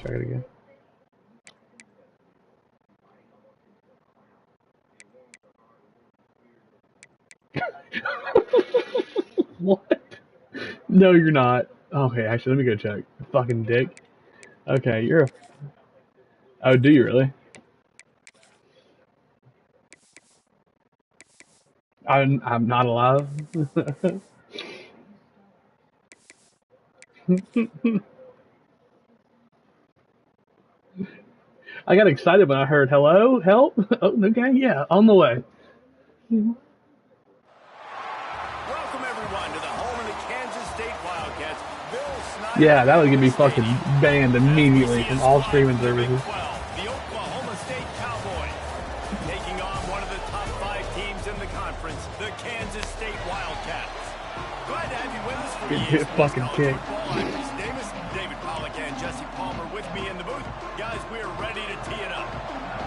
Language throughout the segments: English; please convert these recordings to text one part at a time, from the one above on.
Try it again. What? No, you're not. Okay, actually, let me go check. Fucking dick. Okay, you're a... Oh, do you really? I'm not alive. I got excited when I heard hello, help. Oh, okay, yeah, on the way. Welcome everyone to the home of the Kansas State Wildcats. Bill Snyder. Yeah, that would get me fucking banned immediately from all streaming services. The Oklahoma State Cowboys taking on one of the top 5 teams in the conference, the Kansas State Wildcats. Glad to have you with us for Get fucking kicked. David Pollock and Jesse Palmer with me in the booth. Guys, we are ready to tee it up.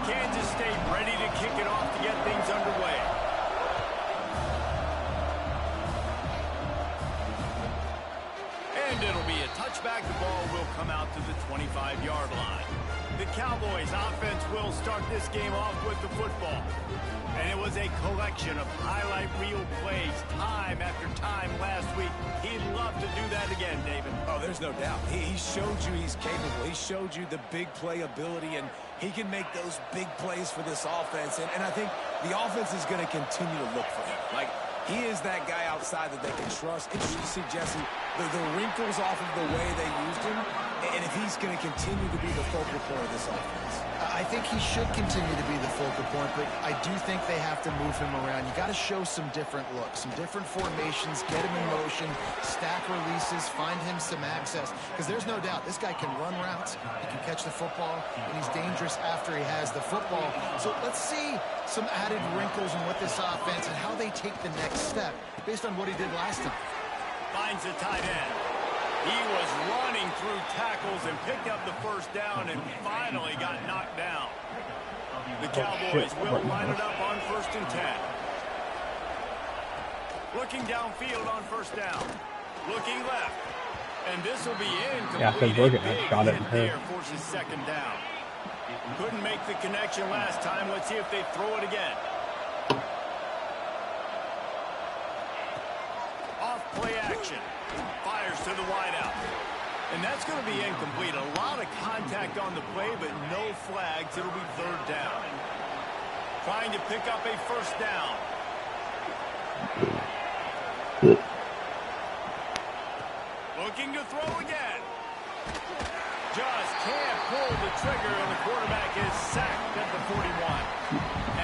Kansas State ready to kick it off to get things underway. And it'll be a touchback. The ball will come out to the 25-yard line. The Cowboys offense will start this game off with the football. And it was a collection of highlight reel plays time after time last week. He'd love to do that again, David. Oh, there's no doubt. He showed you he's capable. He showed you the big play ability, and he can make those big plays for this offense. And I think the offense is going to continue to look for him. Like, he is that guy outside that they can trust. Interesting to see, Jesse, the wrinkles off of the way they used him, and if he's going to continue to be the focal point of this offense. I think he should continue to be the focal point, but I do think they have to move him around. You got to show some different looks, some different formations, get him in motion, stack releases, find him some access, because there's no doubt this guy can run routes, he can catch the football, and he's dangerous after he has the football. So let's see some added wrinkles in what this offense and how they take the next step based on what he did last time. Finds a tight end. He was running through tackles and picked up the first down and finally got knocked down. The Cowboys will line it up on 1st and 10. Looking downfield on 1st down. Looking left. And this will be incomplete. Yeah, I said I shot it in her. There forces 2nd down. Couldn't make the connection last time. Let's see if they throw it again. Off play action. Fires to the wideout. And that's going to be incomplete. A lot of contact on the play, but no flags. It'll be 3rd down. Trying to pick up a 1st down. Looking to throw again. Just can't pull the trigger, and the quarterback is sacked at the 41.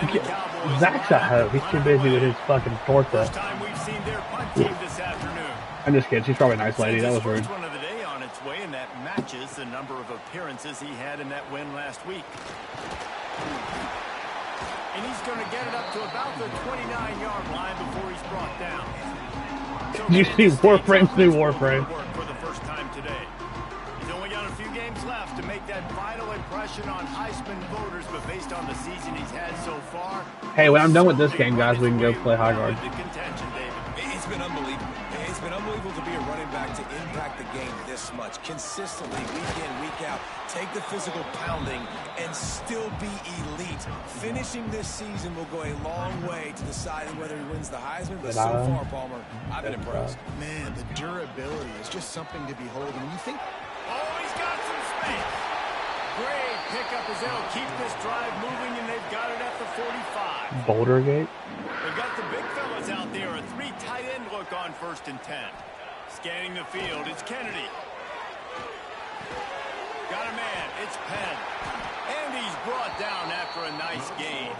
And the Cowboys... Zach's a hoe. He's too busy with his fucking torta. First time we've seen their punt team this afternoon. I'm just kidding. She's probably a nice lady. That was rude. One of the day on its way, and that matches the number of appearances he had in that win last week. And he's going to get it up to about the 29-yard line before he's brought down. So you see Warframe's new Warframe. For the first time today. He's only got a few games left to make that final impression on Heisman voters, but based on the season he's had so far... Hey, when I'm done with this game, guys, we can go play high guard. It's been unbelievable. It's been unbelievable to be a running back to impact the game this much. Consistently, week in, week out, take the physical pounding and still be elite. Finishing this season will go a long way to deciding whether he wins the Heisman, but so far, Palmer, I've been impressed. Man, the durability is just something to behold. And you think... Oh, he's got some space. Great pickup as they'll keep this drive moving, and they've got it at the 45. Boulder Gate. They've got the big fellas out there. A 3 tight end look on 1st and 10. Scanning the field, it's Kennedy. Got a man, it's Penn. And he's brought down after a nice gain.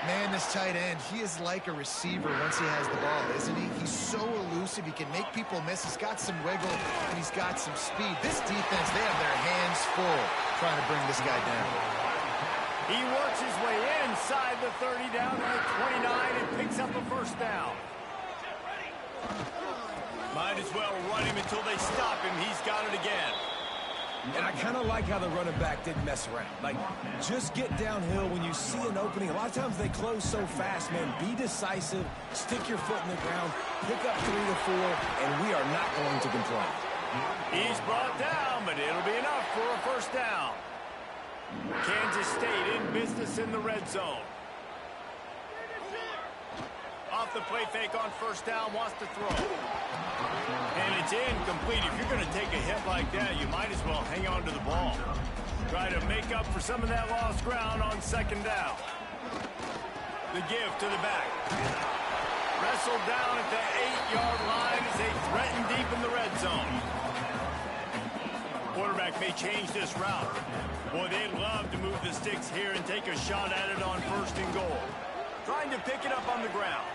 Man, this tight end, he is like a receiver once he has the ball, isn't he? He's so elusive. He can make people miss. He's got some wiggle, and he's got some speed. This defense, they have their hands full trying to bring this guy down. He works his way inside the 30 down to the 29 and picks up a 1st down. Might as well run him until they stop him. He's got it again. And I kind of like how the running back didn't mess around. Like, just get downhill when you see an opening. A lot of times they close so fast, man. Be decisive, stick your foot in the ground, pick up 3 to 4, and we are not going to complain. He's brought down, but it'll be enough for a first down. Kansas State in business in the red zone. Off the play fake on first down, wants to throw. And it's incomplete. If you're going to take a hit like that, you might as well hang on to the ball. Try to make up for some of that lost ground on second down. The give to the back. Wrestled down at the 8-yard line as they threaten deep in the red zone. Quarterback may change this route. Boy, they'd love to move the sticks here and take a shot at it on first and goal. Trying to pick it up on the ground.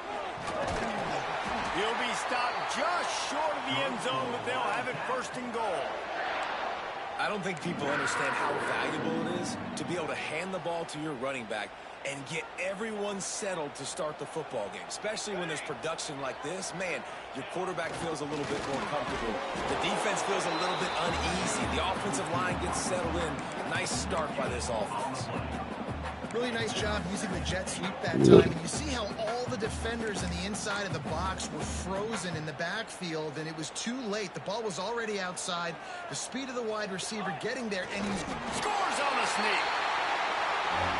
He'll be stopped just short of the end zone, but they'll have it first and goal. I don't think people understand how valuable it is to be able to hand the ball to your running back and get everyone settled to start the football game, especially when there's production like this. Man, your quarterback feels a little bit more comfortable. The defense feels a little bit uneasy. The offensive line gets settled in. Nice start by this offense. Really nice job using the jet sweep that time. And you see how all the defenders in the inside of the box were frozen in the backfield, and it was too late. The ball was already outside. The speed of the wide receiver getting there, and he Scores on a sneak.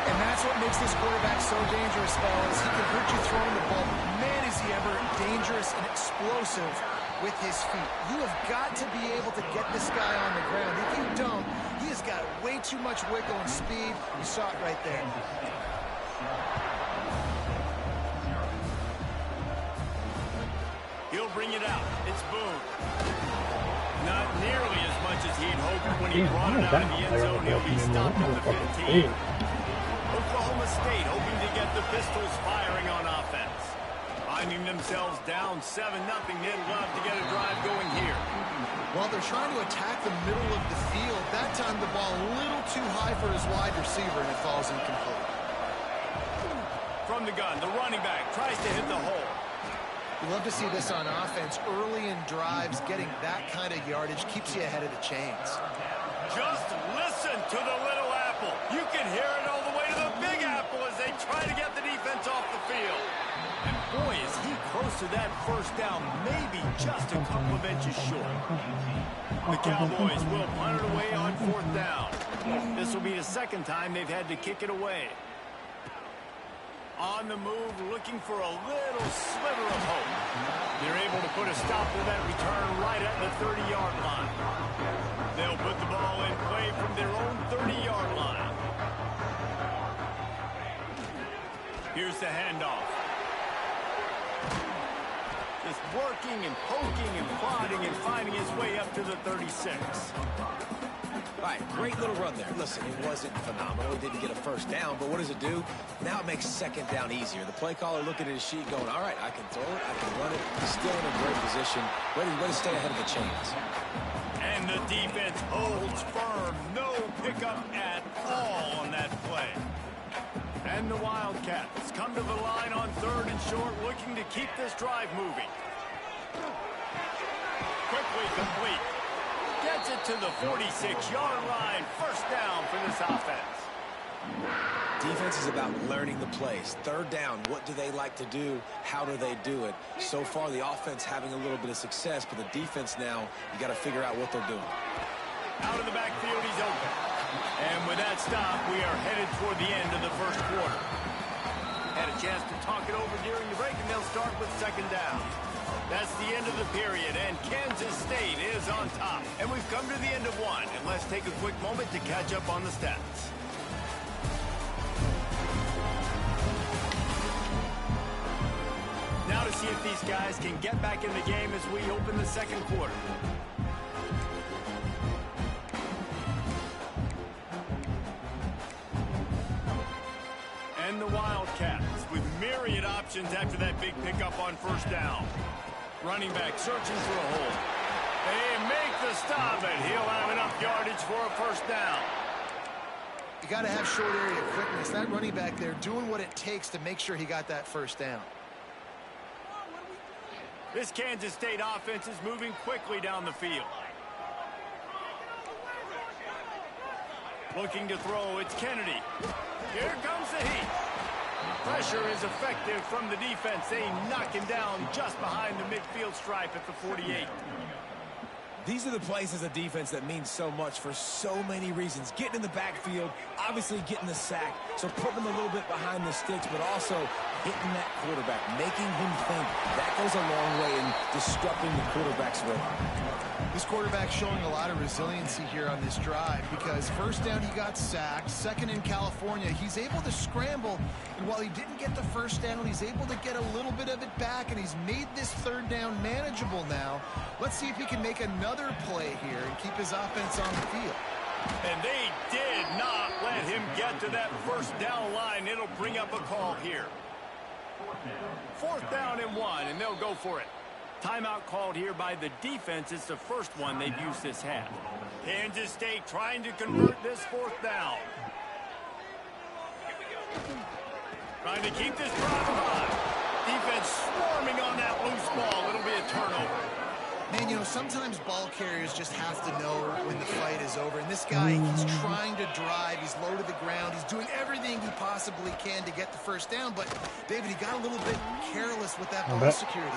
And that's what makes this quarterback so dangerous, fellas. He can hurt you throwing the ball. Man, is he ever dangerous and explosive with his feet. You have got to be able to get this guy on the ground. If you don't, he has got way too much wiggle and speed. You saw it right there. He'll bring it out. It's Boone. Not nearly as much as he'd hoped when he brought it out of the end zone. He'll be stopped at the 15. Oklahoma State hoping to get the Pistols firing on offense. Finding themselves down 7-0, they'd love to get a drive going here. While they're trying to attack the middle of the field, that time the ball a little too high for his wide receiver, and it falls incomplete. From the gun, the running back tries to hit the hole. You love to see this on offense. Early in drives, getting that kind of yardage keeps you ahead of the chains. Just listen to the little apple. You can hear it all the way to the big apple as they try to get the defense off the field. And boy, is he close to that first down, maybe just a couple of inches short. The Cowboys will punt it away on fourth down. This will be the second time they've had to kick it away. On the move, looking for a little sliver of hope. They're able to put a stop to that return right at the 30-yard line. They'll put the ball in play from their own 30-yard line. Here's the handoff. Just working and poking and prodding and finding his way up to the 36. All right, great little run there. Listen, it wasn't phenomenal. He didn't get a first down, but what does it do? Now it makes second down easier. The play caller looking at his sheet going, all right, I can throw it, I can run it. He's still in a great position, ready to stay ahead of the chains. And the defense holds firm. No pickup at all on that play. And the Wildcats come to the line on third and short, looking to keep this drive moving. Quickly complete. Gets it to the 46-yard line. First down for this offense. Defense is about learning the plays. Third down, what do they like to do? How do they do it? So far, the offense having a little bit of success, but the defense now, you got to figure out what they're doing. Out of the backfield, he's open. And with that stop, we are headed toward the end of the first quarter. Had a chance to talk it over during the break, and they'll start with second down. That's the end of the period, and Kansas State is on top. And we've come to the end of one, and let's take a quick moment to catch up on the stats. Now to see if these guys can get back in the game as we open the second quarter. And the Wildcats with myriad options after that big pickup on first down. Running back searching for a hole. They make the stop, and he'll have enough yardage for a first down. You got to have short area quickness. That running back there doing what it takes to make sure he got that first down. This Kansas State offense is moving quickly down the field. Looking to throw, it's Kennedy. Here comes the heat. Pressure is effective from the defense. They knock him down just behind the midfield stripe at the 48. These are the plays as a defense that mean so much for so many reasons. Getting in the backfield, obviously getting the sack, so putting them a little bit behind the sticks, but also hitting that quarterback, making him think. That goes a long way in disrupting the quarterback's rhythm. This quarterback showing a lot of resiliency here on this drive because first down he got sacked, second in California, he's able to scramble, and while he didn't get the first down, he's able to get a little bit of it back, and he's made this third down manageable now. Let's see if he can make another play here and keep his offense on the field. And they did not let him get to that first down line. It'll bring up a call here. 4th down and 1, and they'll go for it. Timeout called here by the defense. It's the first one they've used this half. Kansas State trying to convert this 4th down. Trying to keep this drive alive. Defense swarming on that loose ball. It'll be a turnover. Man, you know, sometimes ball carriers just have to know when the fight is over. And this guy, he's trying to drive. He's low to the ground. He's doing everything he possibly can to get the first down. But, David, he got a little bit careless with that ball security.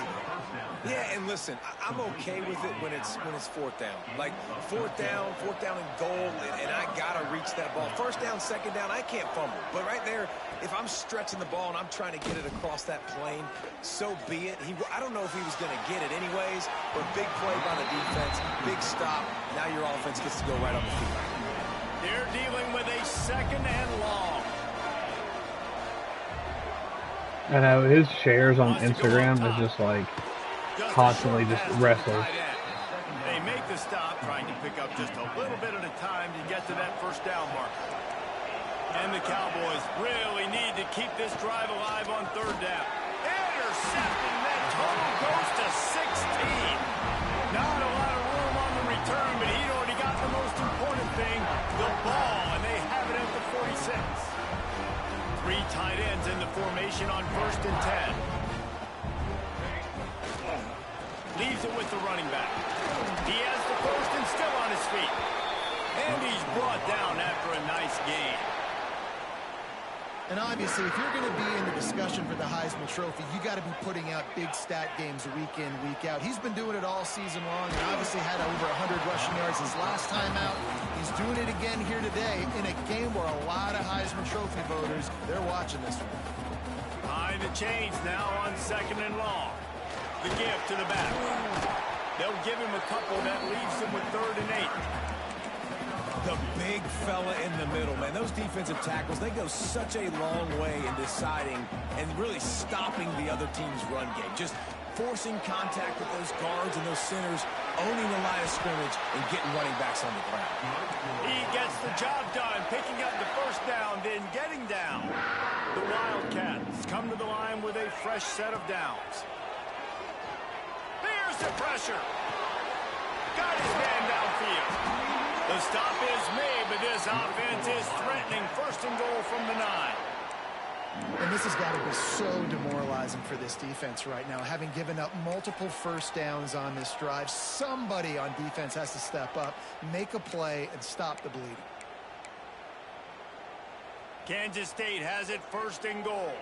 Yeah, and listen, I'm okay with it when it's 4th down. Like, 4th down and goal, and I got to reach that ball. First down, second down, I can't fumble. But right there, if I'm stretching the ball and I'm trying to get it across that plane, so be it. I don't know if he was going to get it anyways, but big play by the defense, big stop. Now your offense gets to go right on the field. They're dealing with a 2nd and long. I know his shares on Instagram is just like constantly just wrestles. They make the stop, trying to pick up just a little bit at a time to get to that first down marker. And the Cowboys really need to keep this drive alive on 3rd down. Intercepted, and that total goes to 16. Not a lot of room on the return, but he'd already got the most important thing, the ball, and they have it at the 46. 3 tight ends in the formation on 1st and 10. Leaves it with the running back. He has the first and still on his feet. And he's brought down after a nice gain. And obviously, if you're going to be in the discussion for the Heisman Trophy, you got to be putting out big stat games week in, week out. He's been doing it all season long and obviously had over 100 rushing yards his last time out. He's doing it again here today in a game where a lot of Heisman Trophy voters, they're watching this one. Behind the chains now on 2nd and long. The give to the back. They'll give him a couple that leaves him with 3rd and 8. The big fella in the middle, man. Those defensive tackles, they go such a long way in deciding and really stopping the other team's run game. Just forcing contact with those guards and those centers, owning the line of scrimmage, and getting running backs on the ground. He gets the job done, picking up the first down, then getting down. The Wildcats come to the line with a fresh set of downs. There's the pressure. Got his man downfield. The stop is made, but this offense is threatening 1st and goal from the 9. And this has got to be so demoralizing for this defense right now. Having given up multiple first downs on this drive, somebody on defense has to step up, make a play, and stop the bleeding. Kansas State has it 1st and goal.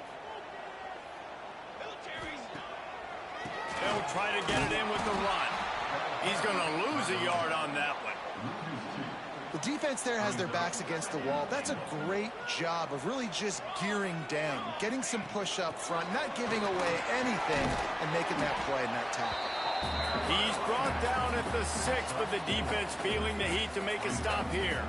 They'll try to get it in with the run. He's going to lose a yard on that one. The defense there has their backs against the wall. That's a great job of really just gearing down, getting some push up front, not giving away anything, and making that play and that tackle. He's brought down at the 6, but the defense feeling the heat to make a stop here.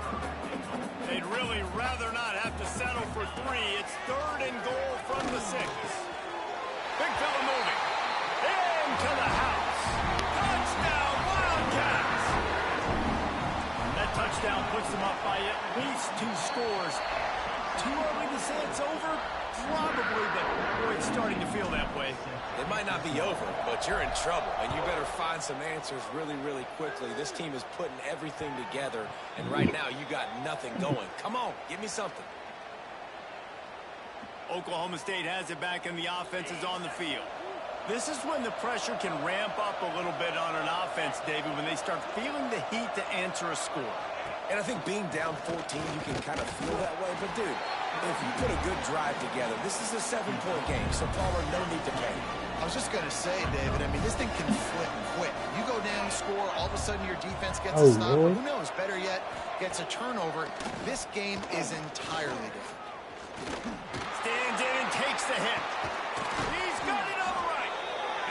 They'd really rather not have to settle for 3. It's 3rd and goal from the 6. Big fella moving. Into the house. Touchdown, Wildcats! That touchdown puts them up by at least 2 scores. Too early to say it's over? Probably, but boy, it's starting to feel that way. It might not be over, but you're in trouble, and you better find some answers really, really quickly. This team is putting everything together, and right now you got nothing going. Come on, give me something. Oklahoma State has it back, and the offense is on the field. This is when the pressure can ramp up a little bit on an offense, David, when they start feeling the heat to answer a score. And I think being down 14, you can kind of feel that way. But, dude, if you put a good drive together, this is a 7-point game. So, Palmer, no need to panic. I was just going to say, David, I mean, this thing can flip quick. You go down, score, all of a sudden your defense gets a stop. Really? Who knows? Better yet, gets a turnover. This game is entirely different. Stands in and takes the hit. He's got it all right.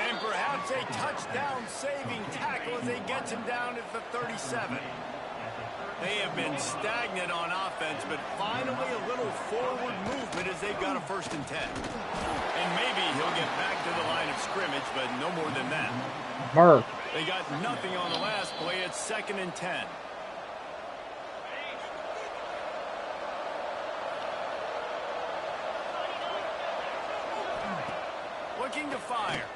And perhaps a touchdown-saving tackle as he gets him down at the 37. They have been stagnant on offense, but finally a little forward movement as they've got a 1st and 10. And maybe he'll get back to the line of scrimmage, but no more than that. Mark. They got nothing on the last play. It's 2nd and 10. Looking to fire.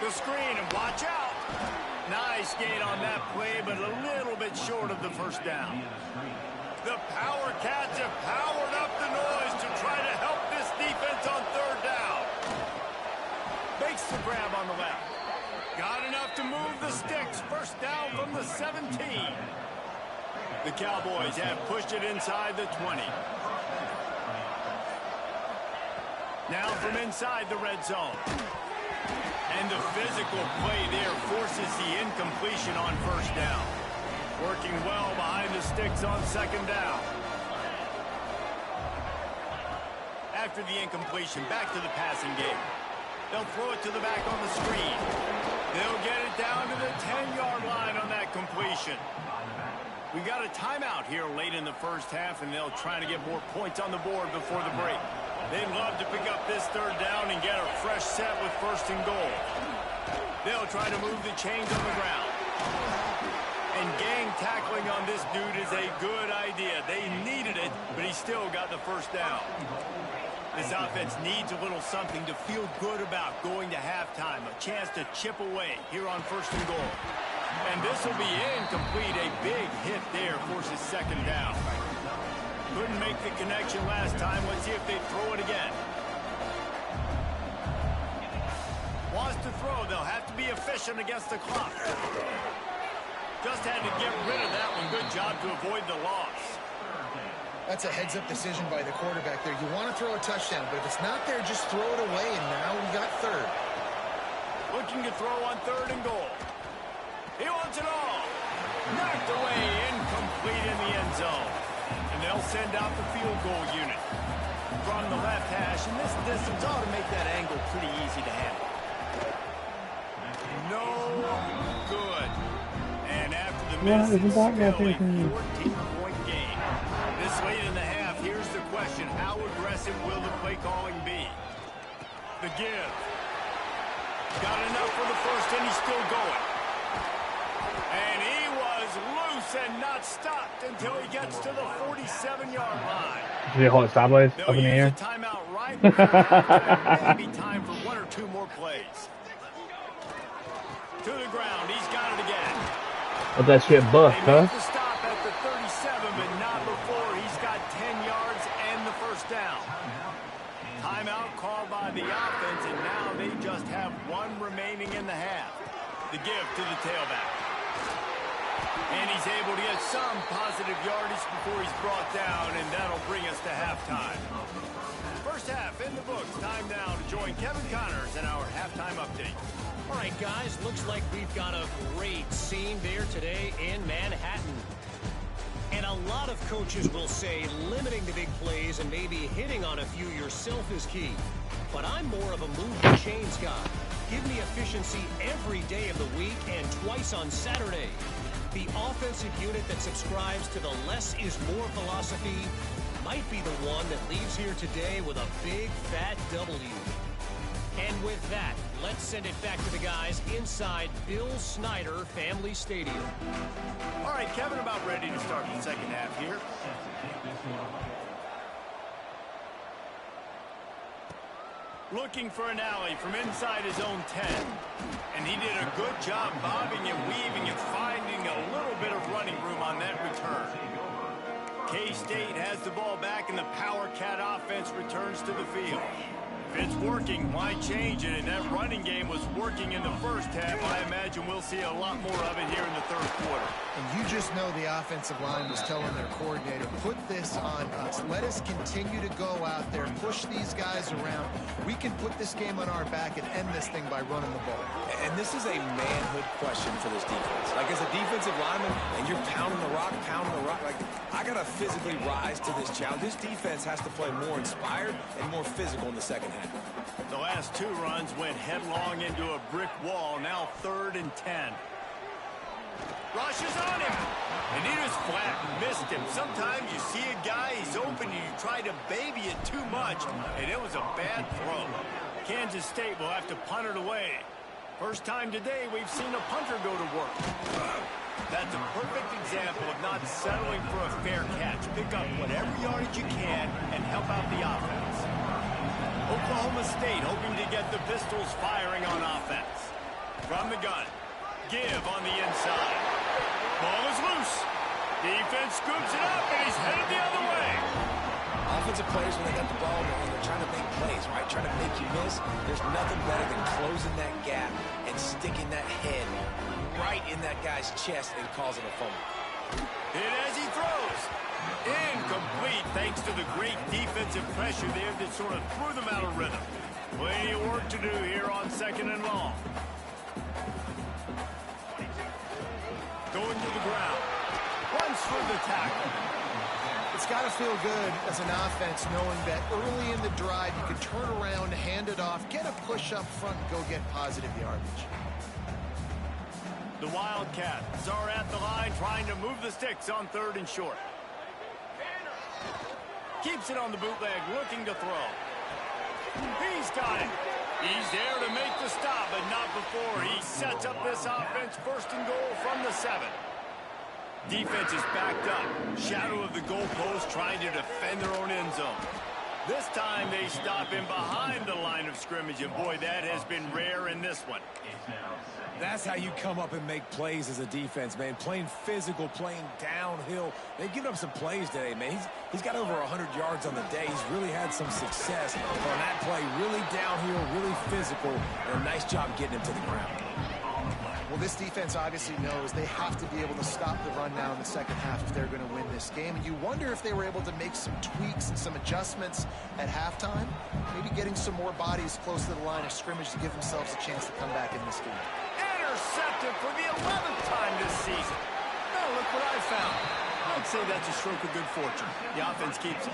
The screen, and watch out. Nice gain on that play, but a little bit short of the 1st down. The Power Cats have powered up the noise to try to help this defense on 3rd down. Makes the grab on the left. Got enough to move the sticks. 1st down from the 17. The Cowboys have pushed it inside the 20. Now from inside the red zone. And the physical play there forces the incompletion on 1st down. Working well behind the sticks on 2nd down. After the incompletion, back to the passing game. They'll throw it to the back on the screen. They'll get it down to the 10-yard line on that completion. We got a timeout here late in the 1st half, and they'll try to get more points on the board before the break. They'd love to pick up this 3rd down and get a fresh set with 1st and goal. They'll try to move the chains on the ground. And gang tackling on this dude is a good idea. They needed it, but he still got the 1st down. This offense needs a little something to feel good about going to halftime. A chance to chip away here on 1st and goal. And this will be incomplete. A big hit there forces 2nd down. Couldn't make the connection last time. Let's see if they throw it again. Wants to throw. They'll have to be efficient against the clock. Just had to get rid of that one. Good job to avoid the loss. That's a heads-up decision by the quarterback there. You want to throw a touchdown, but if it's not there, just throw it away, and now we got 3rd. Looking to throw on 3rd and goal. He wants it all. Knocked away, incomplete in the end zone. And they'll send out the field goal unit. From the left hash, and this distance ought to make that angle pretty easy to handle. No good. And after the miss, it's still a 14-point game. This late in the half, here's the question. How aggressive will the play calling be? The give. Got enough for the 1st, and he's still going. And he was loose and not stopped until he gets to the 47-yard line. Did you hold it sideways, up in the air? They'll use a timeout right before halftime. Maybe time for 1 or 2 more plays. To the ground. He's got it again. Let that shit bust, They huh? make the stop at the 37, but not before he's got 10 yards and the 1st down. Timeout called by the offense, and now they just have 1 remaining in the half. The give to the tailback. And he's able to get some positive yardage before he's brought down, and that'll bring us to halftime. 1st half in the books. Time now to join Kevin Connors in our halftime update. All right, guys, looks like we've got a great scene there today in Manhattan. And a lot of coaches will say limiting the big plays and maybe hitting on a few yourself is key. But I'm more of a move the chains guy. Give me efficiency every day of the week and twice on Saturday. The offensive unit that subscribes to the less is more philosophy might be the one that leaves here today with a big fat W. And with that, let's send it back to the guys inside Bill Snyder Family Stadium. All right, Kevin, about ready to start the 2nd half here. Looking for an alley from inside his own 10. And he did a good job bobbing and weaving and finding a little bit of running room on that return. K-State has the ball back, and the Power Cat offense returns to the field. If it's working, why change it? And that running game was working in the 1st half. I imagine we'll see a lot more of it here in the 3rd quarter. And you just know the offensive line was telling their coordinator, put this on us. Let us continue to go out there, push these guys around. We can put this game on our back and end this thing by running the ball. And this is a manhood question for this defense. Like, as a defensive lineman, and you're pounding the rock, like, I got to physically rise to this challenge. This defense has to play more inspired and more physical in the second half. The last 2 runs went headlong into a brick wall. Now 3rd and 10. Rushes on him, and he just flat missed him. Sometimes you see a guy, he's open, and you try to baby it too much, and it was a bad throw. Kansas State will have to punt it away. First time today we've seen a punter go to work. That's a perfect example of not settling for a fair catch. Pick up whatever yardage you can and help out the offense. Oklahoma State hoping to get the Pistols firing on offense. From the gun, give on the inside. Ball is loose. Defense scoops it up, and he's headed the other way. Offensive players, when they got the ball and they're trying to make plays, right? Trying to make you miss. There's nothing better than closing that gap and sticking that head right in that guy's chest and causing a fumble. And as he throws, incomplete thanks to the great defensive pressure there that sort of threw them out of rhythm. Plenty of work to do here on 2nd and long. Going to the ground. Runs through the tackle. It's got to feel good as an offense knowing that early in the drive you can turn around, hand it off, get a push up front, and go get positive yardage. The Wildcats are at the line trying to move the sticks on 3rd and short. Keeps it on the bootleg, looking to throw. He's got it. He's there to make the stop, but not before he sets up this offense 1st and goal from the 7. Defense is backed up. Shadow of the goalpost trying to defend their own end zone. This time they stop him behind the line of scrimmage, and boy, that has been rare in this one. That's how you come up and make plays as a defense, man. Playing physical, playing downhill. They've given up some plays today, man. He's got over 100 yards on the day. He's really had some success on that play. Really downhill, really physical, and a nice job getting him to the ground. Well, this defense obviously knows they have to be able to stop the run now in the second half if they're going to win this game. And you wonder if they were able to make some tweaks and some adjustments at halftime. Maybe getting some more bodies close to the line of scrimmage to give themselves a chance to come back in this game. Intercepted for the 11th time this season. Now look what I found. I'd say that's a stroke of good fortune. The offense keeps it.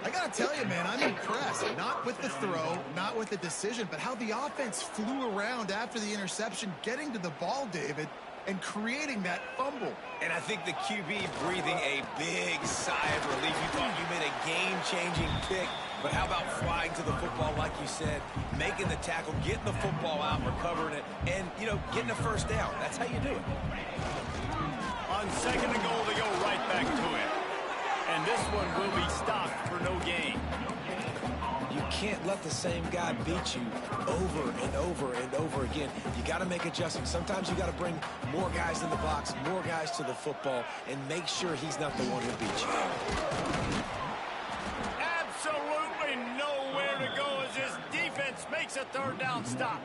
I got to tell you, man, I'm impressed. Not with the throw, not with the decision, but how the offense flew around after the interception, getting to the ball, David, and creating that fumble. And I think the QB breathing a big sigh of relief. You thought you made a game-changing pick, but how about flying to the football, like you said, making the tackle, getting the football out, recovering it, and, you know, getting a first down. That's how you do it. On 2nd and goal, they go right back to it. And this one will be stopped for no gain. You can't let the same guy beat you over and over and over again. You got to make adjustments. Sometimes you got to bring more guys in the box, more guys to the football, and make sure he's not the one who beats you. Absolutely nowhere to go as this defense makes a 3rd down stop.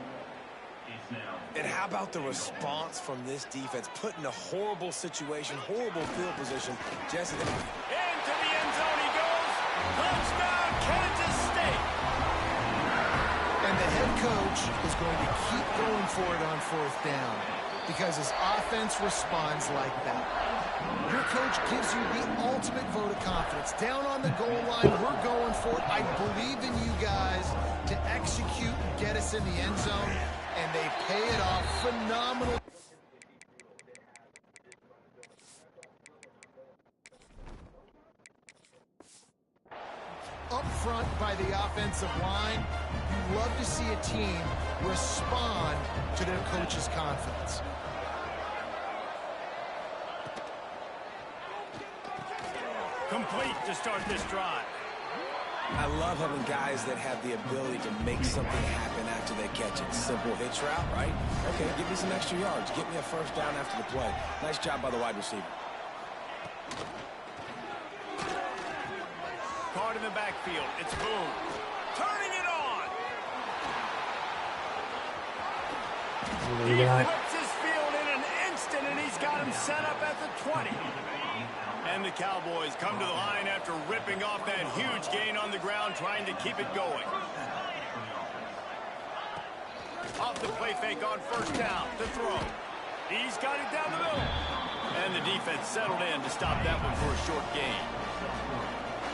And how about the response from this defense? Put in a horrible situation, horrible field position. Jesse, into the end zone he goes. Touchdown, Kansas State. And the head coach is going to keep going for it on 4th down because his offense responds like that. Your coach gives you the ultimate vote of confidence. Down on the goal line, we're going for it. I believe in you guys to execute and get us in the end zone. And they pay it off. Phenomenal. Up front by the offensive line, you love to see a team respond to their coach's confidence. Complete to start this drive. I love having guys that have the ability to make something happen after they catch it. Simple hitch route, right? Okay, give me some extra yards. Get me a first down after the play. Nice job by the wide receiver. Caught in the backfield. It's Boone. Turning it on. He flips his field in an instant, and he's got him set up at the 20. And the Cowboys come to the line after ripping off that huge gain on the ground, trying to keep it going. Off the play fake on first down to throw. He's got it down the middle. And the defense settled in to stop that one for a short gain.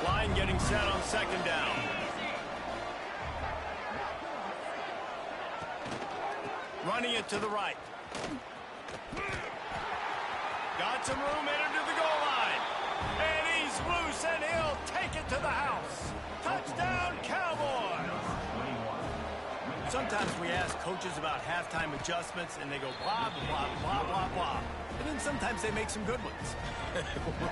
Line getting set on second down. Running it to the right. Got some room, headed to the goal line. And he's loose, and he'll take it to the house. Touchdown, Cowboys! Sometimes we ask coaches about halftime adjustments, and they go blah, blah, blah, blah, blah. And then sometimes they make some good ones.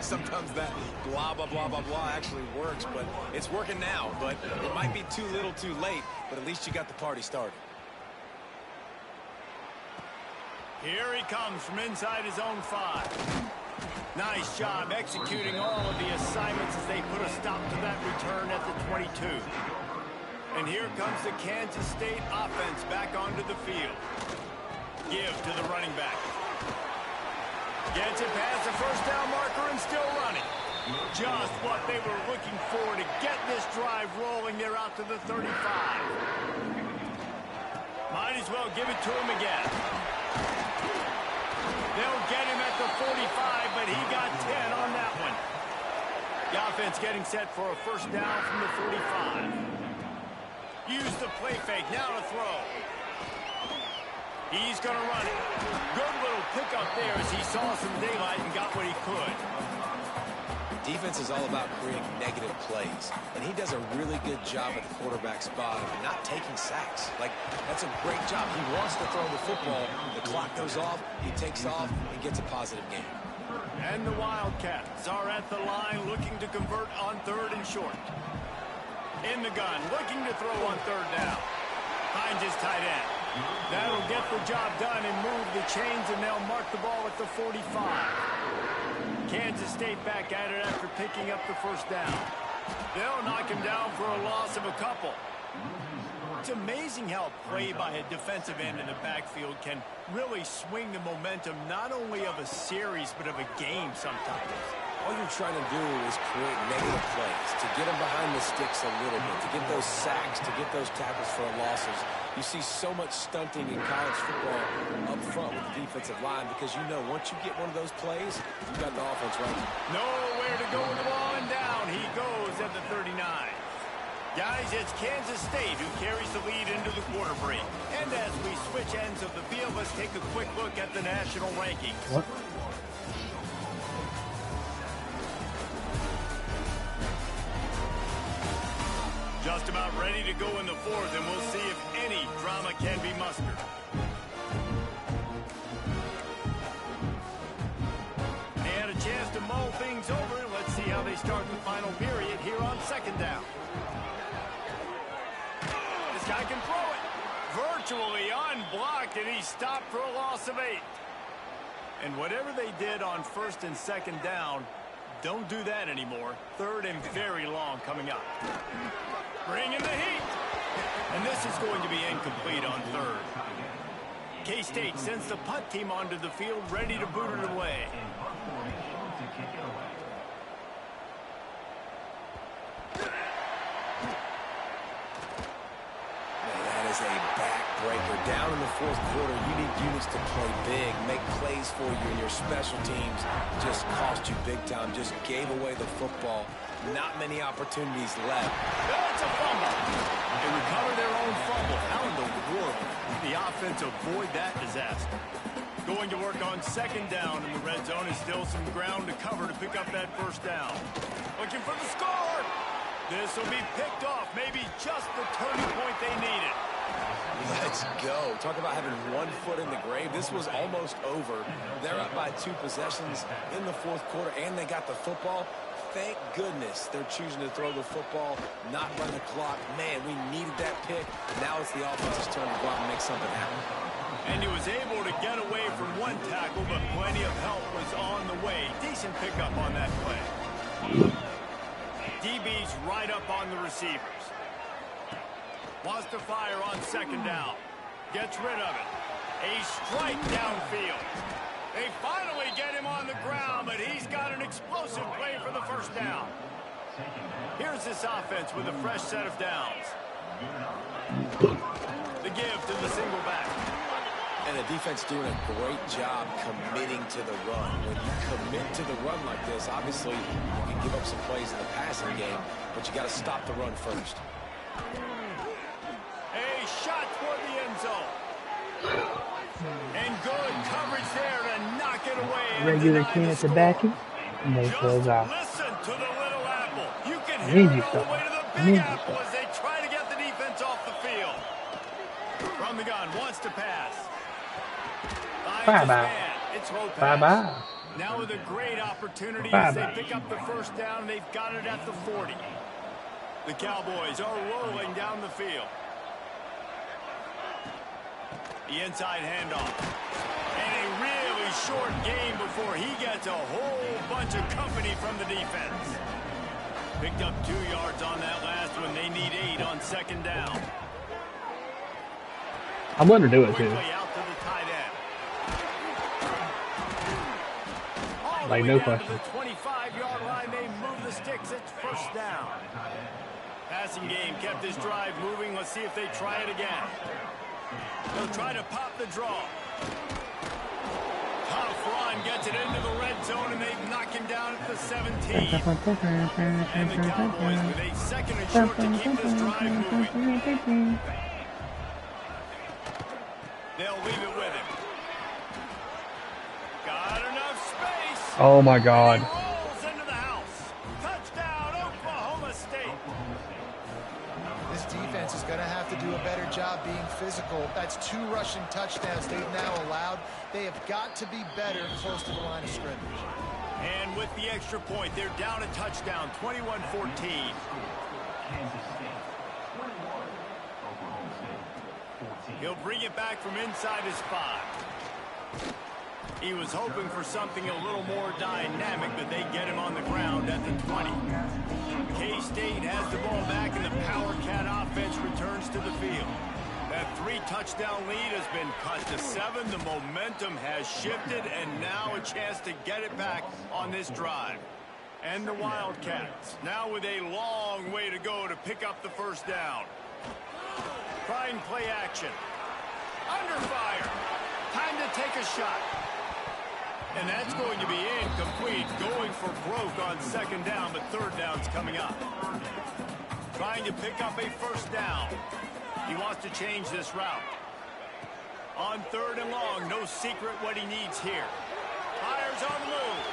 Sometimes that blah, blah, blah, blah, blah actually works, but it's working now. But it might be too little too late, but at least you got the party started. Here he comes from inside his own 5. Nice job executing all of the assignments as they put a stop to that return at the 22. And here comes the Kansas State offense back onto the field. Give to the running back. Gets it past the first down marker and still running. Just what they were looking for to get this drive rolling. They're out to the 35. Might as well give it to him again. They'll get him at the 45, but he got 10 on that one. The offense getting set for a first down from the 45. Use the play fake, now to throw. He's going to run it. Good little pickup there as he saw some daylight and got what he could. Defense is all about creating negative plays, and he does a really good job at the quarterback spot of not taking sacks. Like, that's a great job. He wants to throw the football. The clock goes off, he takes off, and gets a positive gain. And the Wildcats are at the line looking to convert on third and short. In the gun, looking to throw on third down. Finds his tight end. That'll get the job done and move the chains, and they'll mark the ball at the 45. Kansas State back at it after picking up the first down. They'll knock him down for a loss of a couple. It's amazing how play by a defensive end in the backfield can really swing the momentum not only of a series but of a game sometimes. All you're trying to do is create negative plays, to get them behind the sticks a little bit, to get those sacks, to get those tackles for losses. You see so much stunting in college football up front with the defensive line because you know once you get one of those plays, you've got the offense running. Nowhere to go with the ball, and down he goes at the 39. Guys, it's Kansas State who carries the lead into the quarter break. And as we switch ends of the field, let's take a quick look at the national rankings. What? Just about ready to go in the fourth, and we'll see if any drama can be mustered. They had a chance to mull things over. Let's see how they start the final period here on second down. This guy can throw it. Virtually unblocked, and he's stopped for a loss of 8. And whatever they did on first and second down, don't do that anymore. Third and very long coming up. Bring in the heat. And this is going to be incomplete on third. K-State sends the punt team onto the field, ready to boot it away. That is a backbreaker. Down in the fourth quarter, you need units to play big, make plays for you, and your special teams just cost you big time, just gave away the football. Not many opportunities left. That's a fumble. They recover their own fumble. How in the world did the offense avoid that disaster? Going to work on second down, and the red zone is still some ground to cover to pick up that first down. Looking for the score. This will be picked off. Maybe just the turning point they needed. Let's go. Talk about having one foot in the grave. This was almost over. They're up by 2 possessions in the fourth quarter, and they got the football. Thank goodness they're choosing to throw the football, not run the clock. Man, we needed that pick. Now it's the offense's turn to go out and make something happen. And he was able to get away from one tackle, but plenty of help was on the way. Decent pickup on that play. DB's right up on the receivers. Wants to fire on second down. Gets rid of it. A strike downfield. They finally get him on the ground, but he's got an explosive play for the first down. Here's this offense with a fresh set of downs. The give to the single back. And the defense doing a great job committing to the run. When you commit to the run like this, obviously you can give up some plays in the passing game, but you got to stop the run first. A shot toward the end zone. And good coverage there to knock it away. Regular can at the back. And they close off. Listen to the little apple. You can hear it all the way to the big apple as they try to get the defense off the field. From the gun, wants to pass. Bye-bye. Bye-bye. Now with a great opportunity as they pick up the first down. They've got it at the 40. The Cowboys are rolling down the field. The inside handoff. And a really short game before he gets a whole bunch of company from the defense. Picked up 2 yards on that last one. They need 8 on second down. I'm going to do it, too. Out to the tight end. Like, no question. The 25-yard line, they move the sticks. It's first down. Passing game kept this drive moving. Let's see if they try it again. They'll try to pop the draw. Tough run gets it into the red zone, and they knock him down at the 17. And the Cowboys with a second and short to keep this drive moving. They'll leave it with him. Got enough space. Oh, my God. He rolls into the house. Touchdown, Oklahoma State. This defense is going to have to do a better job being physical. That's 2 rushing touchdowns they've now allowed. They have got to be better close to the line of scrimmage. And with the extra point, they're down a touchdown, 21-14. He'll bring it back from inside his 5. He was hoping for something a little more dynamic, but they get him on the ground at the 20. K-State has the ball back, and the Power Cat offense returns to the field. That 3-touchdown lead has been cut to 7. The momentum has shifted, and now a chance to get it back on this drive. And the Wildcats, now with a long way to go to pick up the first down. Trying play action. Under fire. Time to take a shot. And that's going to be incomplete. Going for broke on second down, but third down's coming up. Trying to pick up a first down. He wants to change this route. On third and long, no secret what he needs here. Fires on the move.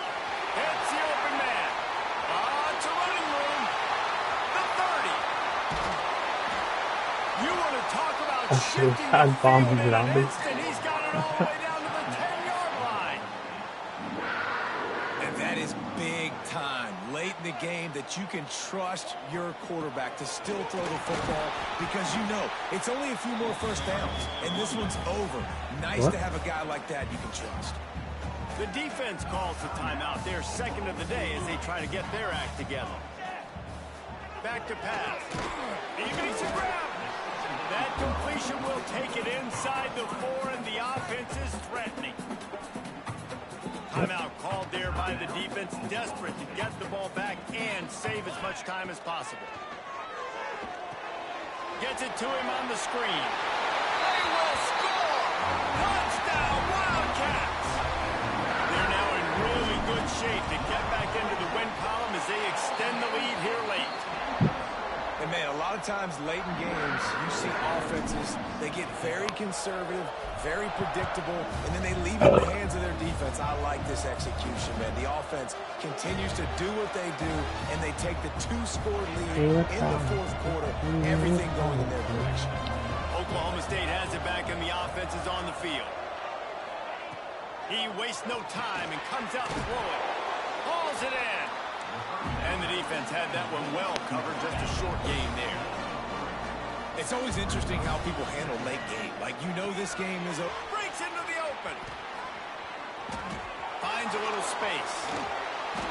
Hits the open man. It's a running room. The 30. You want to talk about shifting the field in an instant. He's got it all the way down to the 10-yard line. And that is big time late in the game that you can trust your quarterback to still throw the football because you know it's only a few more first downs, and this one's over. Nice to have a guy like that you can trust. The defense calls the timeout, their second of the day, as they try to get their act together. Back to pass. He makes a grab. That completion will take it inside the 4, and the offense is threatening. Timeout called there by the defense, desperate to get the ball back and save as much time as possible. Gets it to him on the screen. They will score! Touchdown, Wildcats! They're now in really good shape to get back into the win column as they extend the lead here late. And, man, a lot of times late in games, you see offenses, they get very conservative, very predictable, and then they leave it in the hands of their defense. I like this execution, man. The offense continues to do what they do, and they take the 2-score lead in the fourth quarter, everything going in their direction. Oklahoma State has it back, and the offense is on the field. He wastes no time and comes out throwing. Hauls it in. And the defense had that one well covered, just a short game there. It's always interesting how people handle late game. Like, you know this game is over. Breaks into the open. Finds a little space.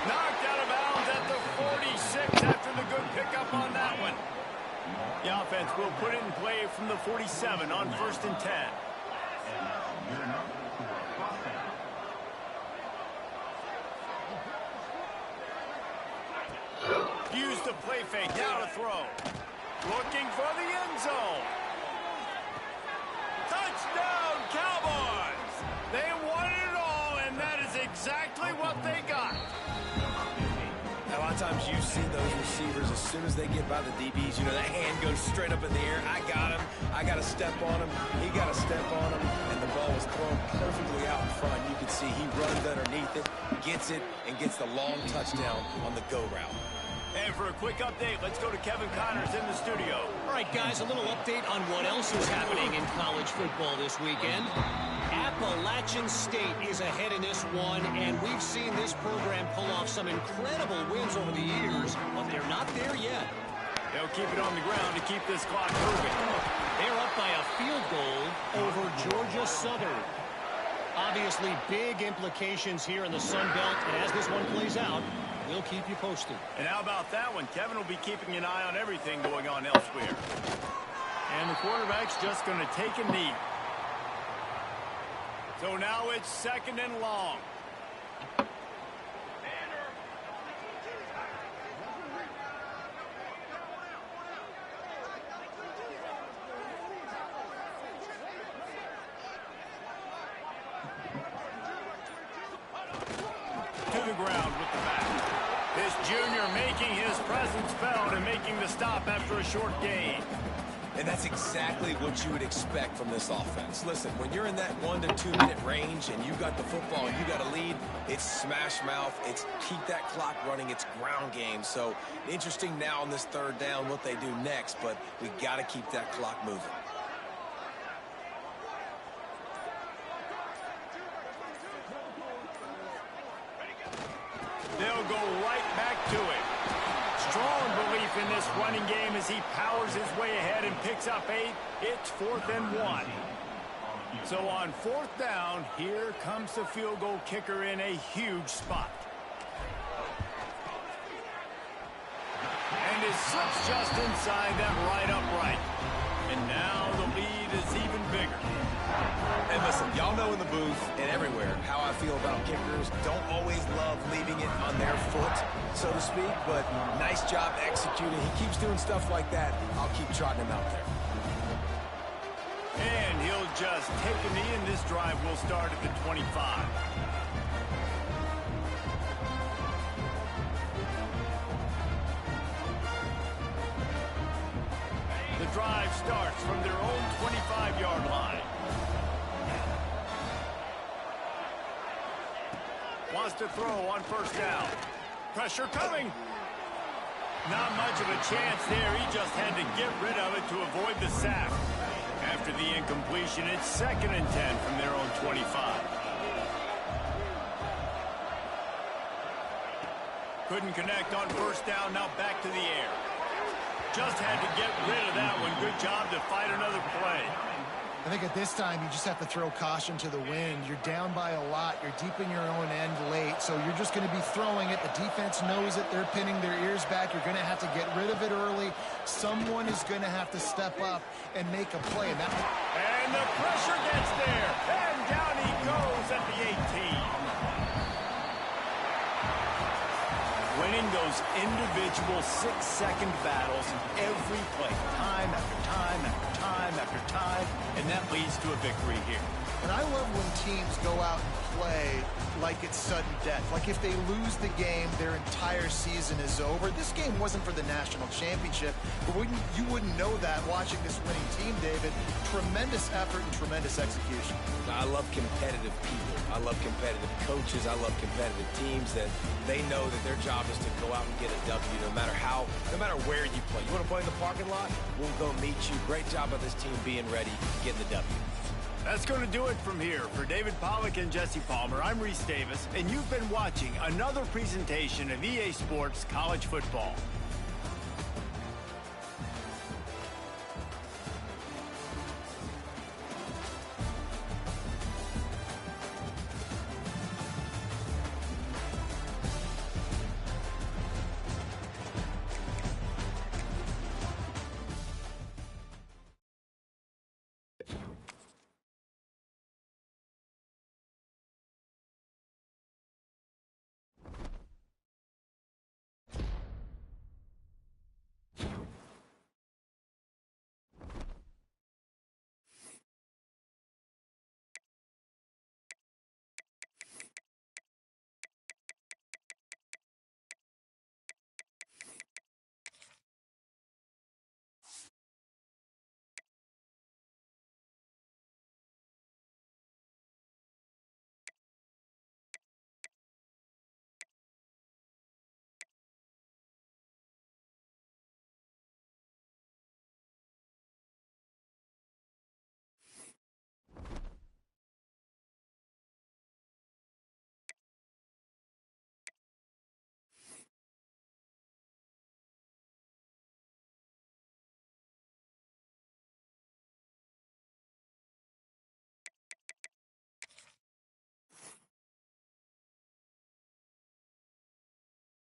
Knocked out of bounds at the 46 after the good pickup on that one. The offense will put it in play from the 47 on 1st and 10. the play fake. Now to throw. Looking for the end zone. Touchdown, Cowboys! They won it all, and that is exactly what they got. A lot of times you've seen those receivers, as soon as they get by the DBs, you know, that hand goes straight up in the air. I got him. I got to step on him. He got to step on him. And the ball was thrown perfectly out in front. You can see he runs underneath it, gets it, and gets the long touchdown on the go route. And for a quick update, let's go to Kevin Connors in the studio. All right, guys, a little update on what else is happening in college football this weekend. Appalachian State is ahead in this one, and we've seen this program pull off some incredible wins over the years, but they're not there yet. They'll keep it on the ground to keep this clock moving. They're up by a field goal over Georgia Southern. Obviously, big implications here in the Sun Belt, and as this one plays out, we'll keep you posted. And how about that one? Kevin will be keeping an eye on everything going on elsewhere. And the quarterback's just going to take a knee. So now it's 2nd and long. To the ground with the back. This junior making his presence felt and making the stop after a short gain. And that's exactly what you would expect from this offense. Listen, when you're in that 1 to 2 minute range and you got the football and you got a lead, it's smash mouth, it's keep that clock running, it's ground game. So interesting now on this 3rd down what they do next, but we got to keep that clock moving. They'll go right back to it. Strong belief in this running game as he powers his way ahead and picks up 8. It's 4th and 1. So on 4th down, here comes the field goal kicker in a huge spot. And his slips just inside that right upright. And now the lead is even bigger. And listen, y'all know in the booth and everywhere how I feel about kickers. Don't always love leaving it on their foot, so to speak, but nice job executing. He keeps doing stuff like that. I'll keep trotting him out there. And he'll just take a knee, and this drive will start at the 25. The drive starts from their own 25-yard line. Wants to throw on 1st down. Pressure coming. Not much of a chance there. He just had to get rid of it to avoid the sack. After the incompletion, it's 2nd and 10 from their own 25. Couldn't connect on 1st down. Now back to the air. Just had to get rid of that one. Good job to fight another play. I think at this time, you just have to throw caution to the wind. You're down by a lot. You're deep in your own end late, so you're just going to be throwing it. The defense knows it. They're pinning their ears back. You're going to have to get rid of it early. Someone is going to have to step up and make a play. And the pressure gets there. And down he goes at the 18. Winning those individual 6-second battles every play, time after time after time after time, and that leads to a victory here. And I love when teams go out and play like it's sudden death. Like if they lose the game, their entire season is over. This game wasn't for the national championship, but you wouldn't know that watching this winning team, David. Tremendous effort and tremendous execution. I love competitive people. I love competitive coaches. I love competitive teams that they know that their job is to go out and get a W no matter where you play. You want to play in the parking lot? We'll go meet you. Great job of this team being ready, getting the W. That's going to do it from here. For David Pollack and Jesse Palmer, I'm Reese Davis, and you've been watching another presentation of EA Sports College Football.